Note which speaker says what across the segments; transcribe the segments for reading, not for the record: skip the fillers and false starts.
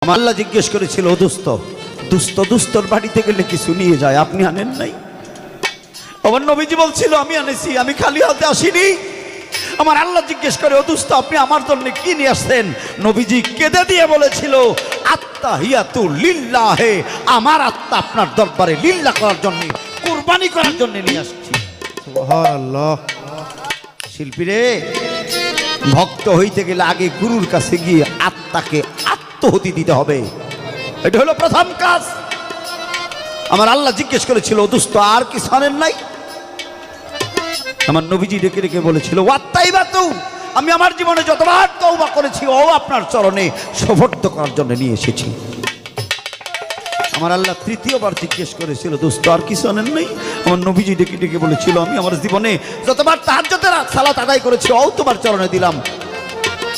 Speaker 1: আমার আল্লাহ জিজ্ঞেস করেছিল, ও দুস্থ, দুস্থ দুস্থর বাড়িতে গেলে কিছু নিয়ে যায়, আপনি আনেন নাই? আমার নবীজি বলছিল, আমি আনেছি, আমি খালি হাতে আসিনি। আমার আল্লাহ জিজ্ঞেস করে, ও দুস্থ, আপনি আমার জন্য কি নিয়ে আসছেন? নবীজি কেঁদে দিয়ে বলেছিল, আত্তাহিয়াতু লিল্লাহে, আমার আত্মা আপনার দরবারে লিল্লাহ করার জন্য, কুরবানি করার জন্য নিয়ে আসছি। সুবহানাল্লাহ। শিল্পীরে, ভক্ত হইতে গেলে আগে গুরুর কাছে গিয়ে আত্মাকে আত্মহতি দিতে হবে, এটা হলো প্রথম কাজ। আমার আল্লাহ জিজ্ঞেস করেছিল, দুস্থ আর কি শোনেন নাই? আমার নবীজি ডেকে ডেকে বলেছিল, ওয়াত্তাইবাতু, আমি আমার জীবনে যতবার তওবা করেছি ও আপনার চরণে সুবর্দ করার জন্য নিয়ে এসেছি। আমার আল্লাহ তৃতীয়বার জিজ্ঞেস করেছিল, দুস্থ আর কি শোনেন নাই? আমার নবীজি ডেকে ডেকে বলেছিল, আমি আমার জীবনে যতবার তাহাজ্জুদের সালাত আদায় করেছি ও তোমার চরণে দিলাম।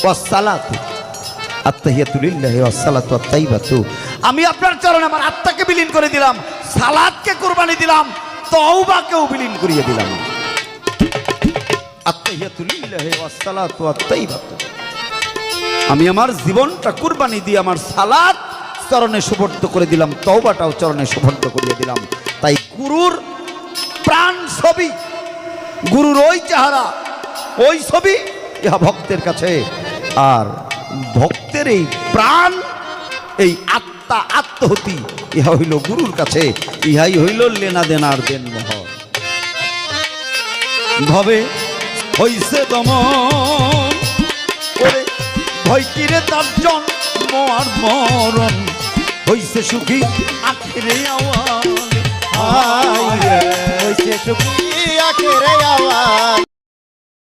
Speaker 1: ওয়াসসালাতু আত্তাহিয়াতু লিল্লাহি ওয়াসসালাতু আত-তাইবাতু, আমি আপনার চরণে আমার আত্মাকে বিলীন করে দিলাম, সালাতকে কুরবানি দিলাম, তওবাকেও বিলীন করিয়ে দিলাম। আত্তাহিয়াতু লিল্লাহি ওয়াসসালাতু আত-তাইবাতু, আমি আমার জীবনটা কুরবানি দিয়ে আমার সালাত চরণে সুবর্দ করে দিলাম, তওবাটাও চরণে সুবর্দ করিয়ে দিলাম। তাই গুরুর প্রাণ ছবি, গুরুর ওই চেহারা, ওই ছবি ইহা ভক্তের কাছে, আর ভক্তের এই প্রাণ, এই আত্মা, আত্মহতি, ইহা হইল গুরুর কাছে, ইহাই হইল লেনা দেনার দেনমোহর। ভবে হইছে দমন করে ভয় কিরে তার জন্ম আর মরণ, হইছে সুখী আখেরে আওয়াজ,
Speaker 2: হইছে সুখী আখেরে আওয়াজ।